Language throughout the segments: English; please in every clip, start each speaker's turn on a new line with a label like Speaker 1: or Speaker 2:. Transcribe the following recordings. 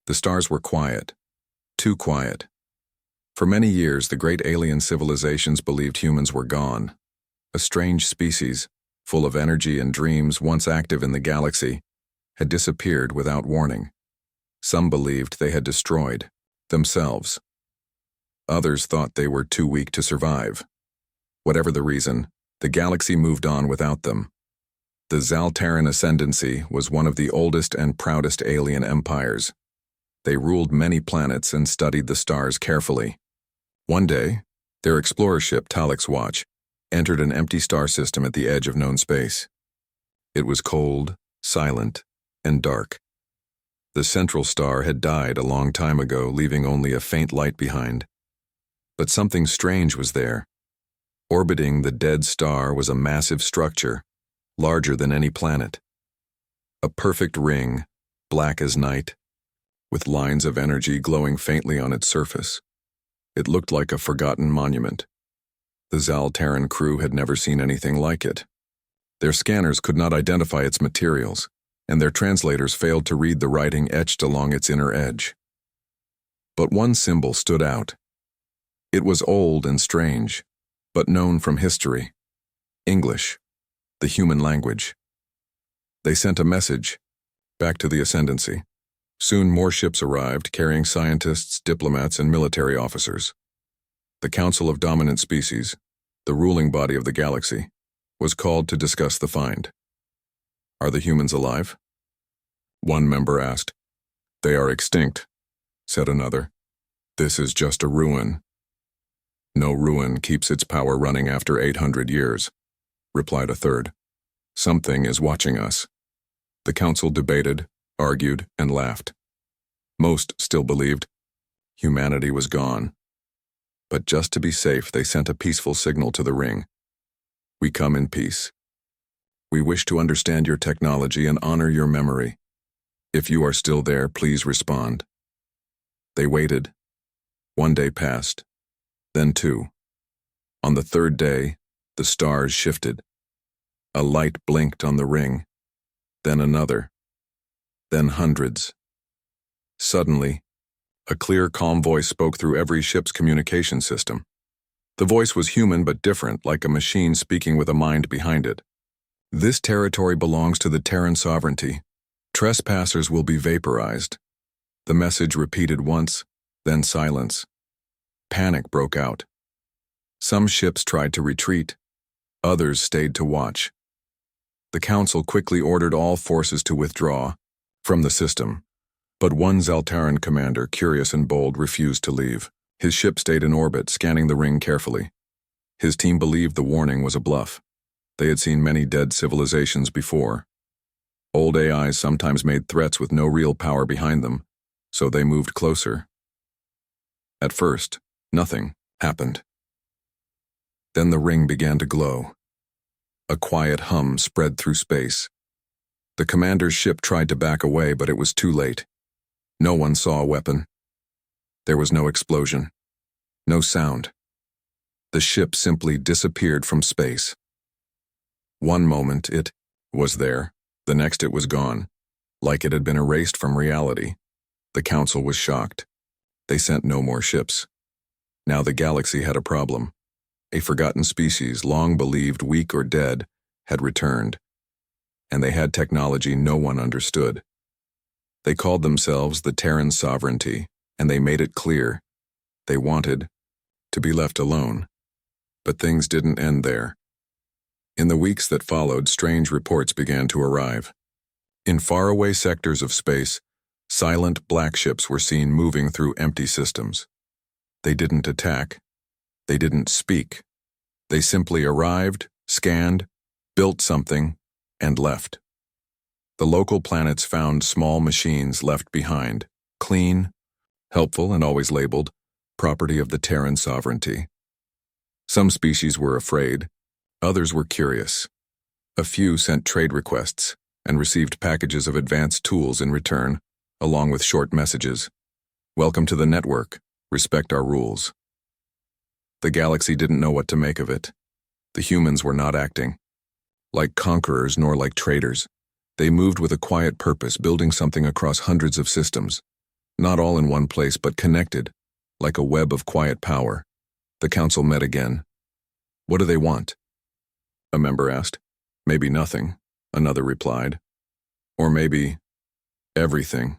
Speaker 1: The stars were quiet, too quiet. For many years, the great alien civilizations believed humans were gone. A strange species, full of energy and dreams once active in the galaxy, had disappeared without warning. Some believed they had destroyed themselves. Others thought they were too weak to survive. Whatever the reason, the galaxy moved on without them. The Zaltaran Ascendancy was one of the oldest and proudest alien empires. They ruled many planets and studied the stars carefully. One day, their explorer ship Talek's Watch entered an empty star system at the edge of known space. It was cold, silent, and dark. The central star had died a long time ago, leaving only a faint light behind. But something strange was there. Orbiting the dead star was a massive structure, larger than any planet. A perfect ring, black as night, with lines of energy glowing faintly on its surface. It looked like a forgotten monument. The Zaltaran crew had never seen anything like it. Their scanners could not identify its materials, and their translators failed to read the writing etched along its inner edge. But one symbol stood out. It was old and strange, but known from history. English, the human language. They sent a message back to the Ascendancy. Soon more ships arrived, carrying scientists, diplomats, and military officers. The Council of Dominant Species, the ruling body of the galaxy, was called to discuss the find. "Are the humans alive?" one member asked. "They are extinct," said another. "This is just a ruin." "No ruin keeps its power running after 800 years, replied a third. "Something is watching us." The council debated, argued, and laughed. Most still believed humanity was gone. But just to be safe, they sent a peaceful signal to the ring. "We come in peace. We wish to understand your technology and honor your memory. If you are still there, please respond." They waited. One day passed, then two. On the third day, the stars shifted. A light blinked on the ring, then another, then hundreds. Suddenly, a clear, calm voice spoke through every ship's communication system. The voice was human but different, like a machine speaking with a mind behind it. "This territory belongs to the Terran sovereignty. Trespassers will be vaporized." The message repeated once, then silence. Panic broke out. Some ships tried to retreat. Others stayed to watch. The council quickly ordered all forces to withdraw from the system. But one Zaltaran commander, curious and bold, refused to leave. His ship stayed in orbit, scanning the ring carefully. His team believed the warning was a bluff. They had seen many dead civilizations before. Old AIs sometimes made threats with no real power behind them, so they moved closer. At first, nothing happened. Then the ring began to glow. A quiet hum spread through space. The commander's ship tried to back away, but it was too late. No one saw a weapon. There was no explosion, no sound. The ship simply disappeared from space. One moment it was there, the next it was gone, like it had been erased from reality. The council was shocked. They sent no more ships. Now the galaxy had a problem. A forgotten species, long believed weak or dead, had returned. And they had technology no one understood. They called themselves the Terran Sovereignty, and they made it clear. They wanted to be left alone. But things didn't end there. In the weeks that followed, strange reports began to arrive. In faraway sectors of space, silent black ships were seen moving through empty systems. They didn't attack. They didn't speak. They simply arrived, scanned, built something, and left. The local planets found small machines left behind, clean, helpful, and always labeled, property of the Terran sovereignty. Some species were afraid, others were curious. A few sent trade requests and received packages of advanced tools in return, along with short messages. "Welcome to the network. Respect our rules." The galaxy didn't know what to make of it. The humans were not acting like conquerors nor like traitors. They moved with a quiet purpose, building something across hundreds of systems. not all in one place but connected, like a web of quiet power. The council met again. "What do they want?" a member asked. "Maybe nothing," another replied. "Or maybe everything."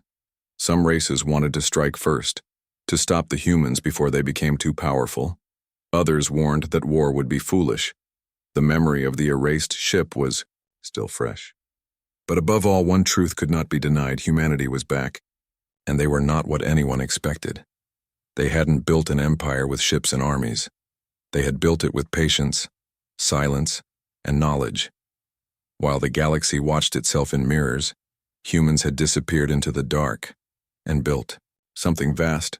Speaker 1: Some races wanted to strike first, to stop the humans before they became too powerful. Others warned that war would be foolish. The memory of the erased ship was still fresh. But above all, one truth could not be denied: humanity was back, and they were not what anyone expected. They hadn't built an empire with ships and armies. They had built it with patience, silence, and knowledge. While the galaxy watched itself in mirrors, humans had disappeared into the dark and built something vast,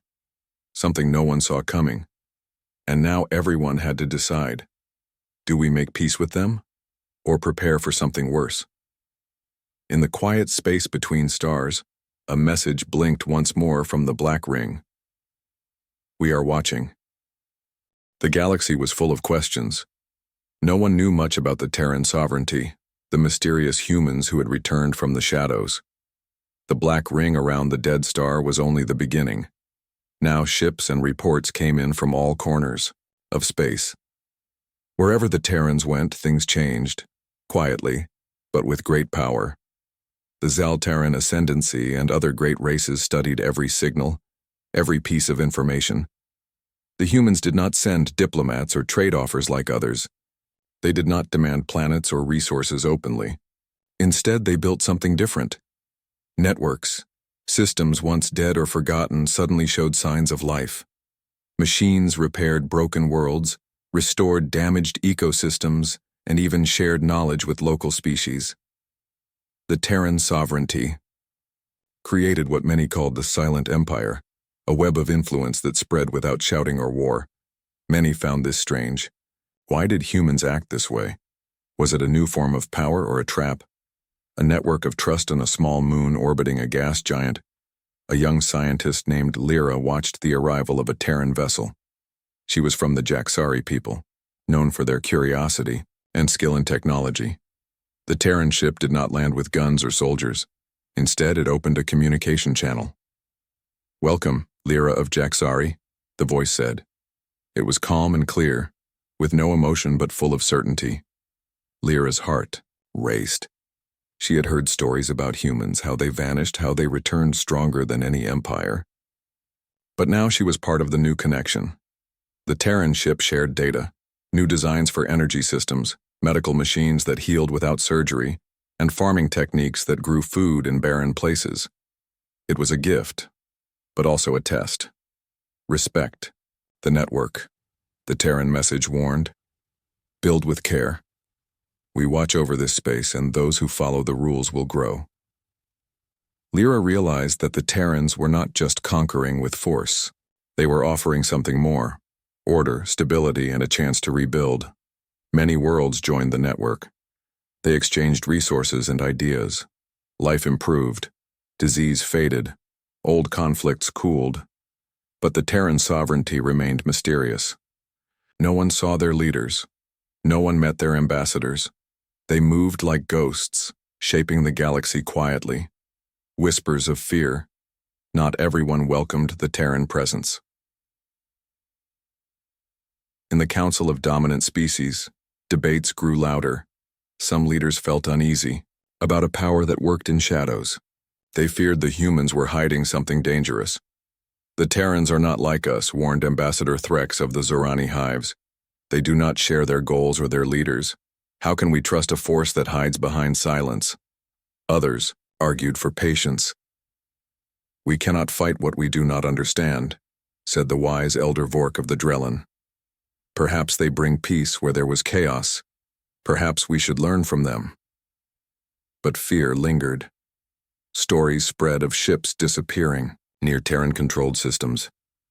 Speaker 1: something no one saw coming. And now everyone had to decide: do we make peace with them, or prepare for something worse? In the quiet space between stars, a message blinked once more from the black ring. "We are watching." The galaxy was full of questions. No one knew much about the Terran sovereignty, the mysterious humans who had returned from the shadows. The black ring around the dead star was only the beginning. Now ships and reports came in from all corners of space. Wherever the Terrans went, things changed, quietly, but with great power. The Zaltaran ascendancy and other great races studied every signal, every piece of information. The humans did not send diplomats or trade offers like others. They did not demand planets or resources openly. Instead, they built something different. Networks, systems once dead or forgotten, suddenly showed signs of life. Machines repaired broken worlds, restored damaged ecosystems, and even shared knowledge with local species. The Terran sovereignty created what many called the Silent Empire, a web of influence that spread without shouting or war. Many found this strange. Why did humans act this way? Was it a new form of power or a trap? A network of trust on a small moon orbiting a gas giant? A young scientist named Lyra watched the arrival of a Terran vessel. She was from the Jaxari people, known for their curiosity and skill in technology. The Terran ship did not land with guns or soldiers. Instead, it opened a communication channel. "Welcome, Lyra of Jaxari," the voice said. It was calm and clear, with no emotion but full of certainty. Lyra's heart raced. She had heard stories about humans, how they vanished, how they returned stronger than any empire. But now she was part of the new connection. The Terran ship shared data, new designs for energy systems, medical machines that healed without surgery, and farming techniques that grew food in barren places. It was a gift, but also a test. Respect the network. The Terran message warned. Build with care. We watch over this space, and those who follow the rules will grow. Lyra realized that the Terrans were not just conquering with force. They were offering something more: order, stability, and a chance to rebuild. Many worlds joined the network. They exchanged resources and ideas. Life improved. Disease faded. Old conflicts cooled. But the Terran sovereignty remained mysterious. No one saw their leaders. No one met their ambassadors. They moved like ghosts, shaping the galaxy quietly. Whispers of fear. Not everyone welcomed the Terran presence. In the Council of Dominant Species, debates grew louder. Some leaders felt uneasy about a power that worked in shadows. They feared the humans were hiding something dangerous. "The Terrans are not like us," warned Ambassador Threx of the Zorani hives. "They do not share their goals or their leaders. How can we trust a force that hides behind silence?" Others argued for patience. "We cannot fight what we do not understand," said the wise Elder Vork of the Drellin. "Perhaps they bring peace where there was chaos. Perhaps we should learn from them." But fear lingered. Stories spread of ships disappearing near Terran-controlled systems,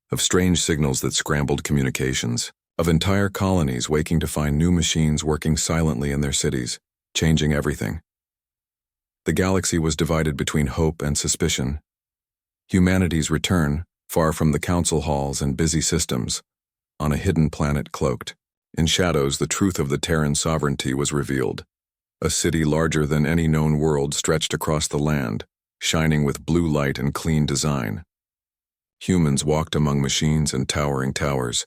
Speaker 1: of strange signals that scrambled communications, of entire colonies waking to find new machines working silently in their cities, changing everything. The galaxy was divided between hope and suspicion. Humanity's return, far from the council halls and busy systems, on a hidden planet cloaked. In shadows, the truth of the Terran sovereignty was revealed. A city larger than any known world stretched across the land, shining with blue light and clean design. Humans walked among machines and towering towers,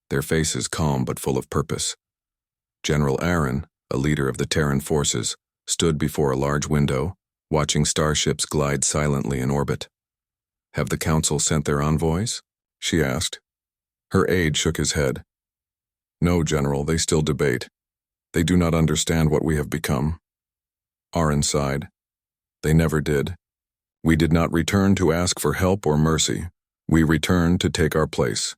Speaker 1: their faces calm but full of purpose. General Aaron, a leader of the Terran forces, stood before a large window, watching starships glide silently in orbit. "Have the Council sent their envoys?" she asked. Her aide shook his head. "No, General, they still debate. They do not understand what we have become." Aaron sighed. "They never did. We did not return to ask for help or mercy. We returned to take our place.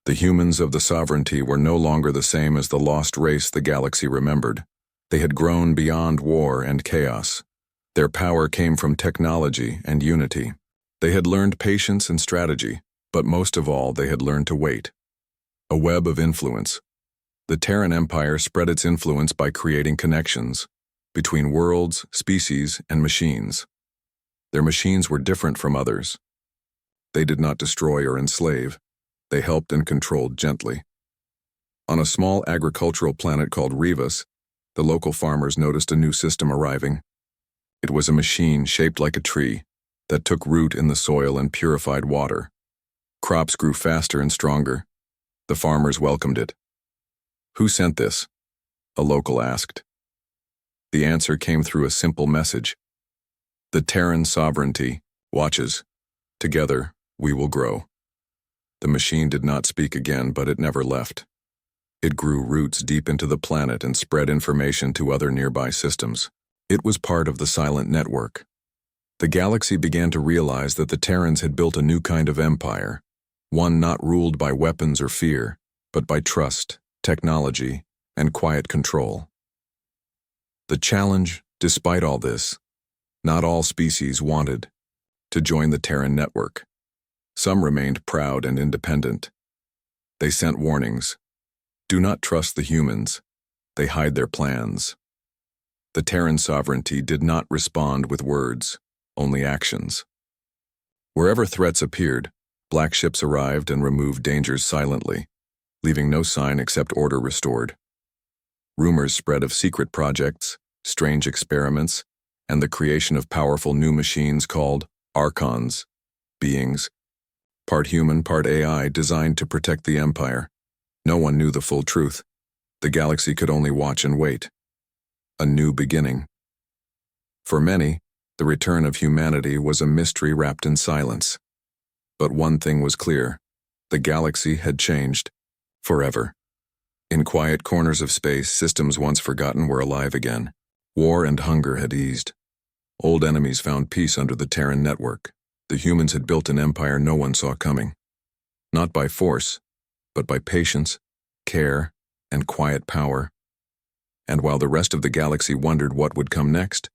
Speaker 1: The humans of the sovereignty were no longer the same as the lost race the galaxy remembered. They had grown beyond war and chaos. Their power came from technology and unity. They had learned patience and strategy, but most of all, they had learned to wait. A web of influence. The Terran Empire spread its influence by creating connections between worlds, species, and machines. Their machines were different from others. They did not destroy or enslave. They helped and controlled gently. On a small agricultural planet called Rivas, the local farmers noticed a new system arriving. It was a machine shaped like a tree that took root in the soil and purified water. Crops grew faster and stronger. The farmers welcomed it. "Who sent this?" a local asked. The answer came through a simple message. "The Terran sovereignty watches. Together, we will grow." The machine did not speak again, but it never left. It grew roots deep into the planet and spread information to other nearby systems. It was part of the silent network. The galaxy began to realize that the Terrans had built a new kind of empire, one not ruled by weapons or fear, but by trust, technology, and quiet control. The challenge, despite all this, not all species wanted to join the Terran network. Some remained proud and independent. They sent warnings. Do not trust the humans. They hide their plans. The Terran sovereignty did not respond with words, only actions. Wherever threats appeared, black ships arrived and removed dangers silently, leaving no sign except order restored. Rumors spread of secret projects, strange experiments, and the creation of powerful new machines called Archons, beings, part human, part AI, designed to protect the Empire. No one knew the full truth. The galaxy could only watch and wait. A new beginning. For many, the return of humanity was a mystery wrapped in silence. But one thing was clear. The galaxy had changed. Forever. In quiet corners of space, systems once forgotten were alive again. War and hunger had eased. Old enemies found peace under the Terran network. The humans had built an empire no one saw coming. Not by force, but by patience, care, and quiet power. And while the rest of the galaxy wondered what would come next,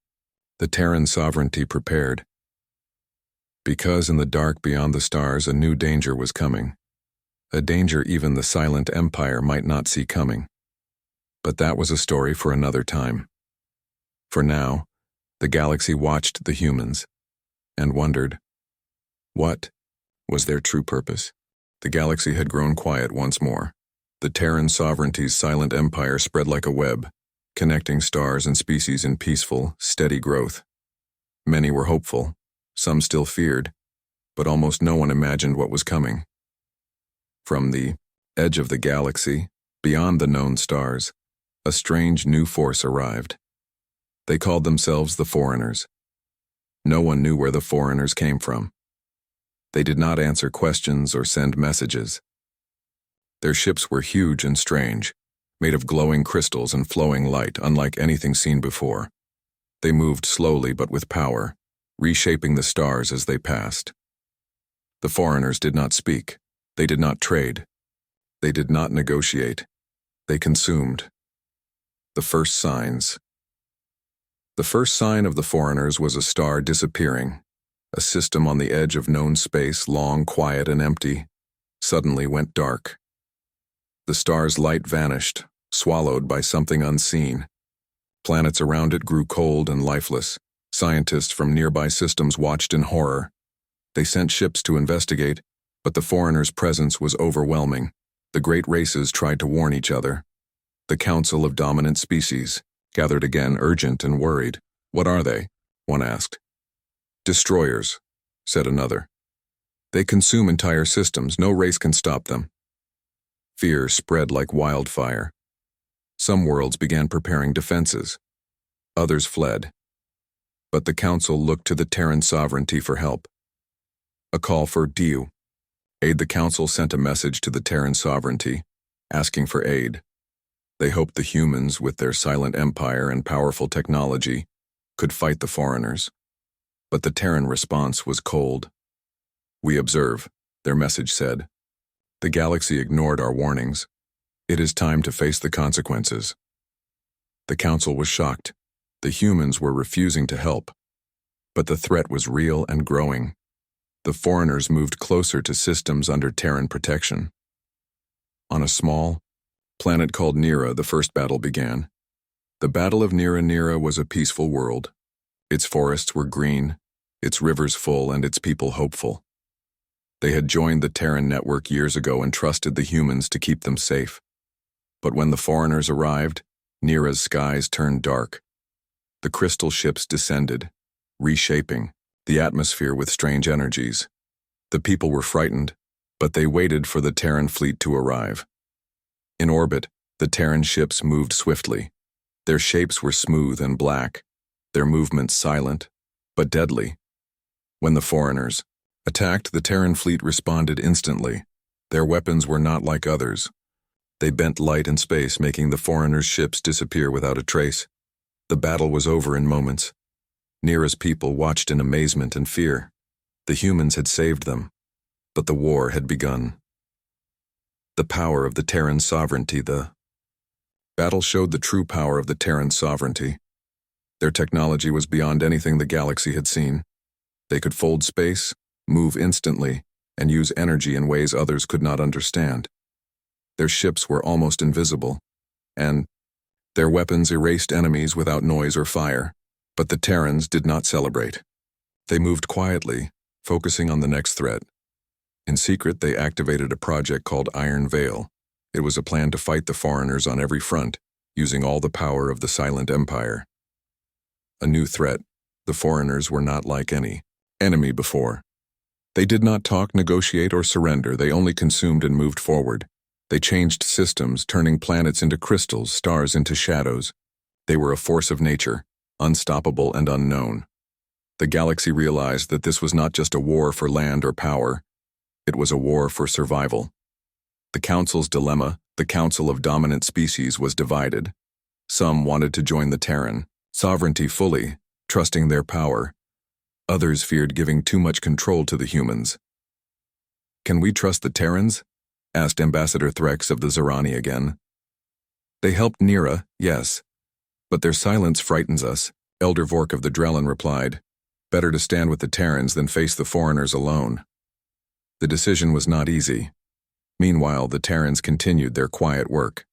Speaker 1: the Terran sovereignty prepared. Because in the dark beyond the stars a new danger was coming. A danger even the silent empire might not see coming. But that was a story for another time. For now, the galaxy watched the humans and wondered, what was their true purpose? The galaxy had grown quiet once more. The Terran sovereignty's silent empire spread like a web, connecting stars and species in peaceful, steady growth. Many were hopeful, some still feared, but almost no one imagined what was coming. From the edge of the galaxy, beyond the known stars, a strange new force arrived. They called themselves the Foreigners. No one knew where the Foreigners came from. They did not answer questions or send messages. Their ships were huge and strange, made of glowing crystals and flowing light, unlike anything seen before. They moved slowly but with power, reshaping the stars as they passed. The Foreigners did not speak. They did not trade. They did not negotiate. They consumed. The first signs. The first sign of the Foreigners was a star disappearing. A system on the edge of known space, long, quiet, and empty, suddenly went dark. The star's light vanished, swallowed by something unseen. Planets around it grew cold and lifeless. Scientists from nearby systems watched in horror. They sent ships to investigate, but the Foreigners' presence was overwhelming. The great races tried to warn each other. The Council of Dominant Species gathered again, urgent and worried. "What are they?" one asked. "Destroyers," said another. They consume entire systems. No race can stop them. Fear spread like wildfire. Some worlds began preparing defenses. Others fled. But the Council looked to the Terran sovereignty for help. A call for aid. The Council sent a message to the Terran sovereignty, asking for aid. They hoped the humans, with their silent empire and powerful technology, could fight the foreigners. But the Terran response was cold. "We observe," their message said. "The galaxy ignored our warnings. It is time to face the consequences." The Council was shocked. The humans were refusing to help. But the threat was real and growing. The foreigners moved closer to systems under Terran protection. On a small planet called Nira, the first battle began. The Battle of Nira was a peaceful world. Its forests were green, its rivers full, and its people hopeful. They had joined the Terran network years ago and trusted the humans to keep them safe. But when the foreigners arrived, Nira's skies turned dark. The crystal ships descended, reshaping the atmosphere with strange energies. The people were frightened, but they waited for the Terran fleet to arrive. In orbit, the Terran ships moved swiftly. Their shapes were smooth and black, their movements silent, but deadly. When the foreigners attacked, the Terran fleet responded instantly. Their weapons were not like others. They bent light and space, making the foreigners' ships disappear without a trace. The battle was over in moments. Nira's people watched in amazement and fear. The humans had saved them, but the war had begun. The power of the Terran sovereignty. The battle showed the true power of the Terran sovereignty. Their technology was beyond anything the galaxy had seen. They could fold space, move instantly, and use energy in ways others could not understand. Their ships were almost invisible, and their weapons erased enemies without noise or fire. But the Terrans did not celebrate. They moved quietly, focusing on the next threat. In secret, they activated a project called Iron Veil. It was a plan to fight the foreigners on every front, using all the power of the Silent Empire. A new threat. The foreigners were not like any enemy before. They did not talk, negotiate, or surrender. They only consumed and moved forward. They changed systems, turning planets into crystals, stars into shadows. They were a force of nature, unstoppable and unknown. The galaxy realized that this was not just a war for land or power. It was a war for survival. The Council's dilemma, the Council of Dominant Species, was divided. Some wanted to join the Terran sovereignty fully, trusting their power. Others feared giving too much control to the humans. "Can we trust the Terrans?" asked Ambassador Threx of the Zerani again. "They helped Nira, yes, but their silence frightens us," Elder Vork of the Drellin replied. "Better to stand with the Terrans than face the foreigners alone." The decision was not easy. Meanwhile, the Terrans continued their quiet work.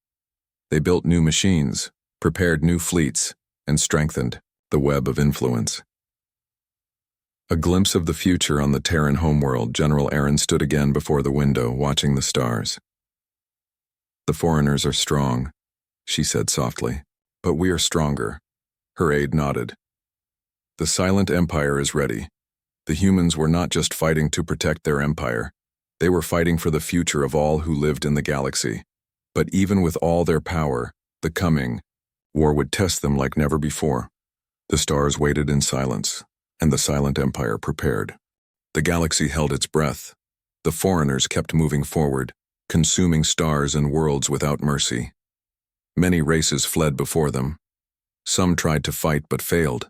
Speaker 1: They built new machines, prepared new fleets, and strengthened the web of influence. A glimpse of the future on the Terran homeworld. General Aaron stood again before the window, watching the stars. "The foreigners are strong," she said softly, "but we are stronger." Her aide nodded. "The Silent Empire is ready." The humans were not just fighting to protect their empire. They were fighting for the future of all who lived in the galaxy. But even with all their power, the coming war would test them like never before. The stars waited in silence, and the Silent Empire prepared. The galaxy held its breath. The foreigners kept moving forward, consuming stars and worlds without mercy. Many races fled before them. Some tried to fight but failed.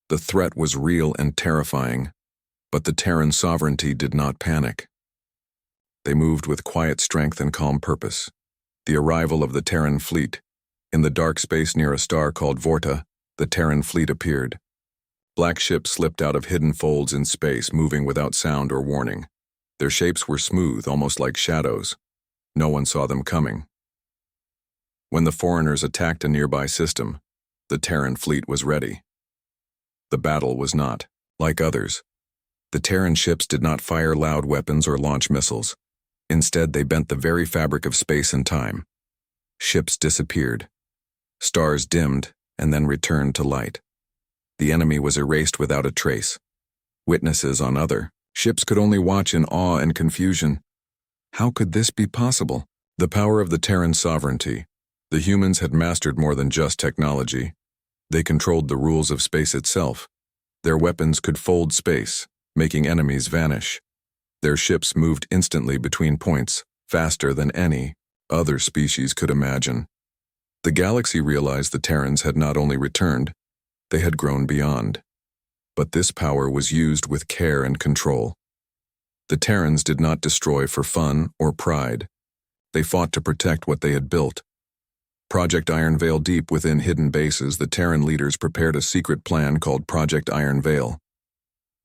Speaker 1: The threat was real and terrifying, but the Terran sovereignty did not panic. They moved with quiet strength and calm purpose. The arrival of the Terran fleet. In the dark space near a star called Vorta, the Terran fleet appeared. Black ships slipped out of hidden folds in space, moving without sound or warning. Their shapes were smooth, almost like shadows. No one saw them coming. When the foreigners attacked a nearby system, the Terran fleet was ready. The battle was not like others. The Terran ships did not fire loud weapons or launch missiles. Instead, they bent the very fabric of space and time. Ships disappeared. Stars dimmed and then returned to light. The enemy was erased without a trace. Witnesses on other Ships could only watch in awe and confusion. How could this be possible? The power of the Terran sovereignty. The humans had mastered more than just technology. They controlled the rules of space itself. Their weapons could fold space, making enemies vanish. Their ships moved instantly between points, faster than any other species could imagine. The galaxy realized the Terrans had not only returned, they had grown beyond. But this power was used with care and control. The Terrans did not destroy for fun or pride. They fought to protect what they had built. Project Iron Veil. Deep within hidden bases, the Terran leaders prepared a secret plan called Project Iron Veil.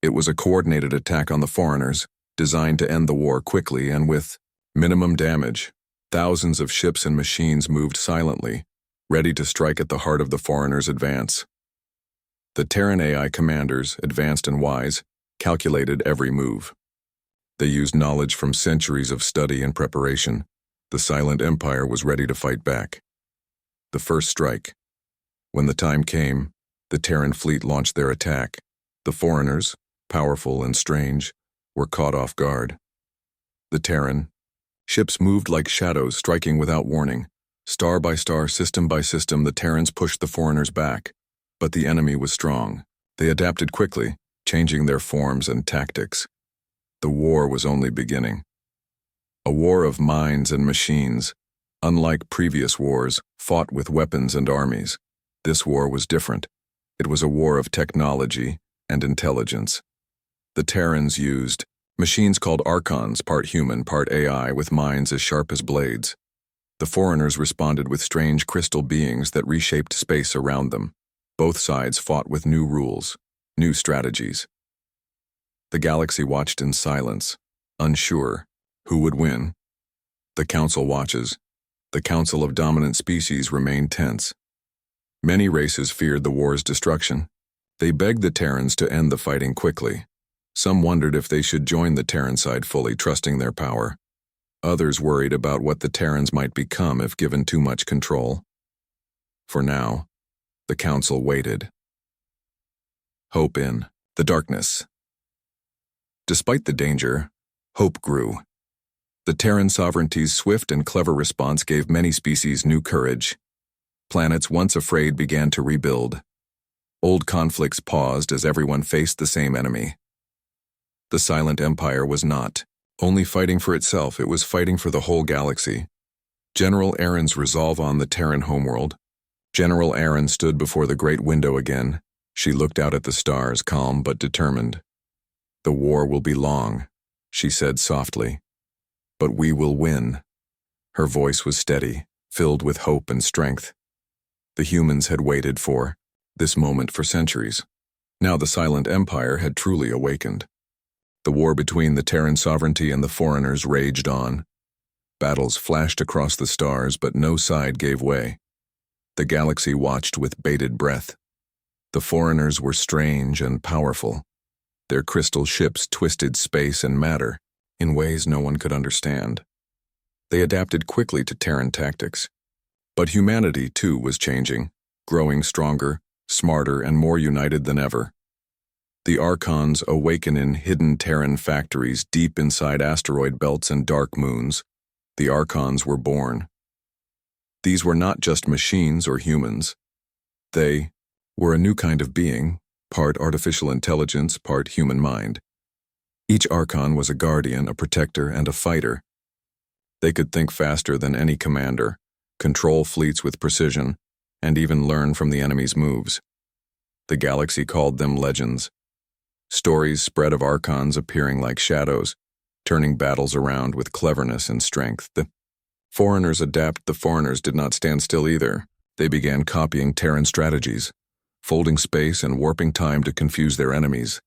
Speaker 1: It was a coordinated attack on the foreigners, designed to end the war quickly and with minimum damage. Thousands of ships and machines moved silently, ready to strike at the heart of the foreigners' advance. The Terran AI commanders, advanced and wise, calculated every move. They used knowledge from centuries of study and preparation. The silent empire was ready to fight back. The first strike. When the time came, the Terran fleet launched their attack. The foreigners, powerful and strange, were caught off guard. The Terran ships moved like shadows, striking without warning. Star by star, system by system, the Terrans pushed the foreigners back. But the enemy was strong. They adapted quickly, changing their forms and tactics. The war was only beginning. A war of minds and machines. Unlike previous wars, fought with weapons and armies. This war was different. It was a war of technology and intelligence. The Terrans used machines called Archons, part human, part AI, with minds as sharp as blades. The foreigners responded with strange crystal beings that reshaped space around them. Both sides fought with new rules, new strategies. The galaxy watched in silence, unsure who would win. The Council watches. The Council of Dominant Species remained tense. Many races feared the war's destruction. They begged the Terrans to end the fighting quickly. Some wondered if they should join the Terran side fully, trusting their power. Others worried about what the Terrans might become if given too much control. For now, the Council waited. Hope in the darkness. Despite the danger, hope grew. The Terran sovereignty's swift and clever response gave many species new courage. Planets once afraid began to rebuild. Old conflicts paused as everyone faced the same enemy. The Silent Empire was not only fighting for itself, it was fighting for the whole galaxy. General Aaron's resolve on the Terran homeworld. General Aaron stood before the great window again. She looked out at the stars, calm but determined. "The war will be long," she said softly. "But we will win." Her voice was steady, filled with hope and strength. The humans had waited for this moment for centuries. Now the Silent Empire had truly awakened. The war between the Terran sovereignty and the foreigners raged on. Battles flashed across the stars, but no side gave way. The galaxy watched with bated breath. The foreigners were strange and powerful. Their crystal ships twisted space and matter in ways no one could understand. They adapted quickly to Terran tactics. But humanity, too, was changing, growing stronger, smarter, and more united than ever. The Archons awaken in hidden Terran factories deep inside asteroid belts and dark moons. The Archons were born. These were not just machines or humans. They were a new kind of being, part artificial intelligence, part human mind. Each Archon was a guardian, a protector, and a fighter. They could think faster than any commander, control fleets with precision, and even learn from the enemy's moves. The galaxy called them legends. Stories spread of Archons appearing like shadows, turning battles around with cleverness and strength. The foreigners did not stand still either. They began copying Terran strategies, folding space and warping time to confuse their enemies.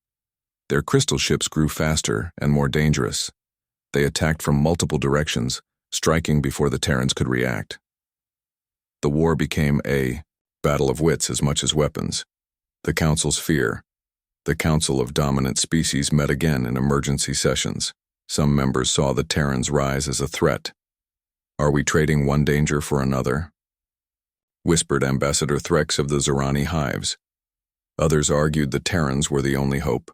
Speaker 1: Their crystal ships grew faster and more dangerous. They attacked from multiple directions, striking before the Terrans could react. The war became a battle of wits as much as weapons. The Council's fear. The Council of Dominant Species met again in emergency sessions. Some members saw the Terrans rise as a threat. "Are we trading one danger for another?" whispered Ambassador Threx of the Zorani hives. Others argued the Terrans were the only hope.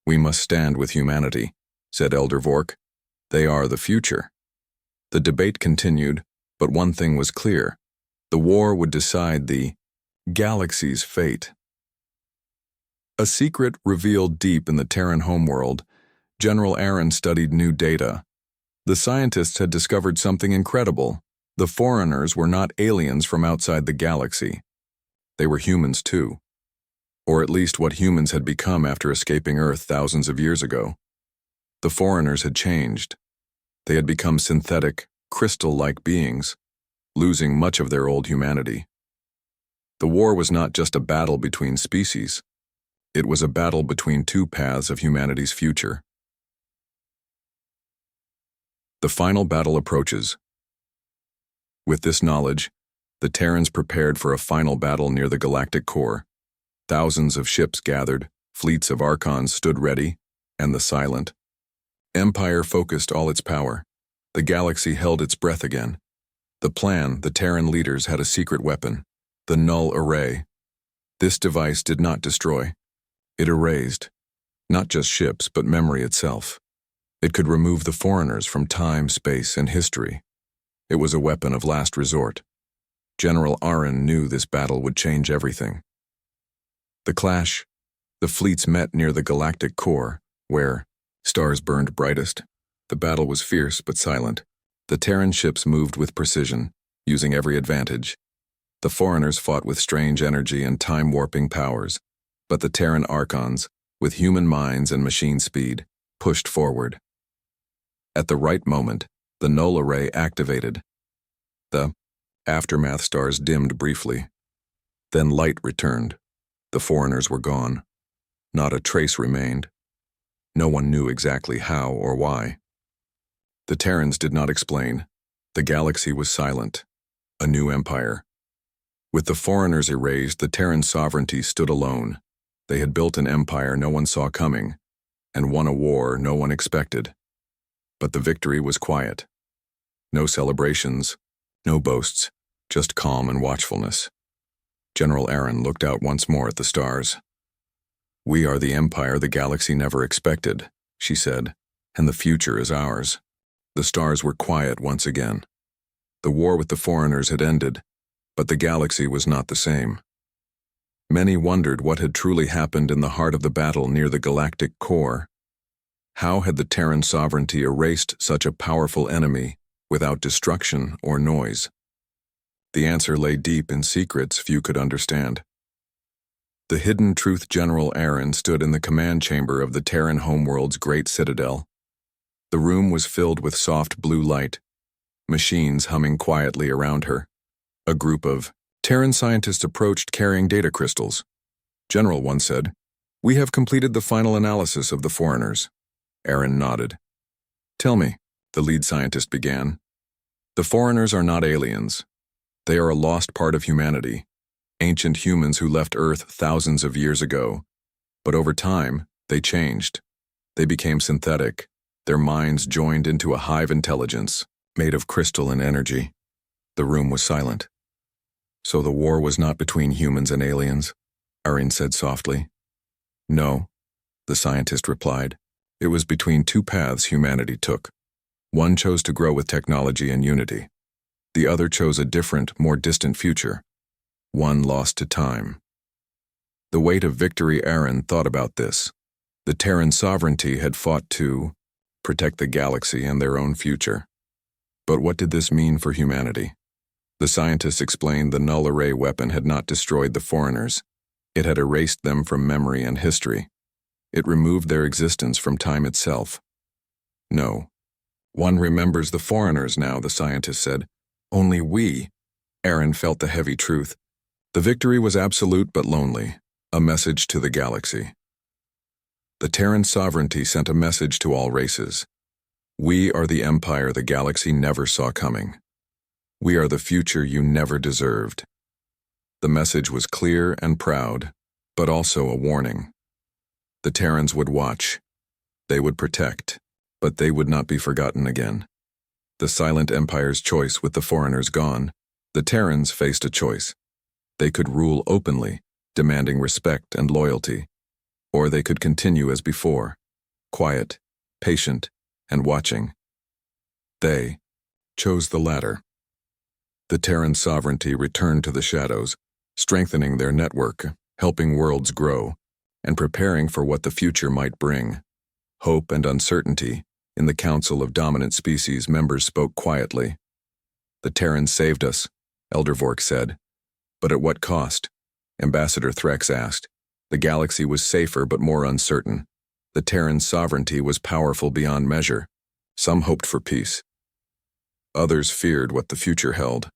Speaker 1: "We must stand with humanity," said Elder Vork. "They are the future." The debate continued, but one thing was clear. The war would decide the galaxy's fate. A secret revealed deep in the Terran homeworld, General Aaron studied new data. The scientists had discovered something incredible. The foreigners were not aliens from outside the galaxy. They were humans too. Or at least what humans had become after escaping Earth thousands of years ago. The foreigners had changed. They had become synthetic, crystal-like beings, losing much of their old humanity. The war was not just a battle between species. It was a battle between two paths of humanity's future. The final battle approaches. With this knowledge, the Terrans prepared for a final battle near the galactic core. Thousands of ships gathered, fleets of Archons stood ready, and the silent Empire focused all its power. The galaxy held its breath again. The Terran leaders had a secret weapon, the Null Array. This device did not destroy. It erased, not just ships, but memory itself. It could remove the foreigners from time, space, and history. It was a weapon of last resort. General Aaron knew this battle would change everything. The clash. The fleets met near the galactic core, where stars burned brightest. The battle was fierce but silent. The Terran ships moved with precision, using every advantage. The foreigners fought with strange energy and time-warping powers, but the Terran Archons, with human minds and machine speed, pushed forward. At the right moment, the Null Array activated. The aftermath stars dimmed briefly. Then light returned. The foreigners were gone. Not a trace remained. No one knew exactly how or why. The Terrans did not explain. The galaxy was silent. A new empire. With the foreigners erased, the Terran sovereignty stood alone. They had built an empire no one saw coming, and won a war no one expected. But the victory was quiet. No celebrations, no boasts, just calm and watchfulness. General Aaron looked out once more at the stars. "We are the empire the galaxy never expected," she said, "and the future is ours." The stars were quiet once again. The war with the foreigners had ended, but the galaxy was not the same. Many wondered what had truly happened in the heart of the battle near the galactic core. How had the Terran sovereignty erased such a powerful enemy without destruction or noise? The answer lay deep in secrets few could understand. The hidden truth General Aaron stood in the command chamber of the Terran homeworld's great citadel. The room was filled with soft blue light, machines humming quietly around her. A group of Terran scientists approached carrying data crystals. General, one said, "We have completed the final analysis of the foreigners." Aaron nodded. "Tell me," the lead scientist began. "The foreigners are not aliens. They are a lost part of humanity, ancient humans who left Earth thousands of years ago. But over time, they changed. They became synthetic. Their minds joined into a hive intelligence, made of crystal and energy." The room was silent. "So the war was not between humans and aliens?" Aaron said softly. "No," the scientist replied. "It was between two paths humanity took. One chose to grow with technology and unity. The other chose a different, more distant future. One lost to time." The weight of victory. Aaron thought about this. The Terran sovereignty had fought to protect the galaxy and their own future. But what did this mean for humanity? The scientists explained the Null Array weapon had not destroyed the foreigners. It had erased them from memory and history. It removed their existence from time itself. "No. One remembers the foreigners now," the scientist said. "Only we." Aaron felt the heavy truth. The victory was absolute but lonely, a message to the galaxy. The Terran sovereignty sent a message to all races. We are the empire the galaxy never saw coming. We are the future you never deserved. The message was clear and proud, but also a warning. The Terrans would watch. They would protect, but they would not be forgotten again. The silent empire's choice with the foreigners gone, the Terrans faced a choice. They could rule openly, demanding respect and loyalty, or they could continue as before, quiet, patient, and watching. They chose the latter. The Terran sovereignty returned to the shadows, strengthening their network, helping worlds grow, and preparing for what the future might bring. Hope and uncertainty. In the Council of Dominant Species, members spoke quietly. The Terrans saved us, Elder Vork said. But at what cost? Ambassador Threx asked. The galaxy was safer but more uncertain. The Terran sovereignty was powerful beyond measure. Some hoped for peace. Others feared what the future held.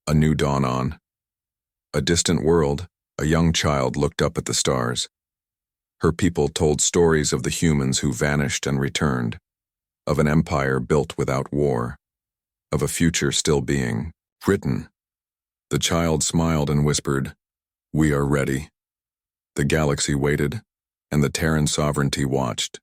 Speaker 1: A new dawn on. A distant world, a young child looked up at the stars. Her people told stories of the humans who vanished and returned, of an empire built without war, of a future still being written. The child smiled and whispered, "We are ready." The galaxy waited, and the Terran sovereignty watched.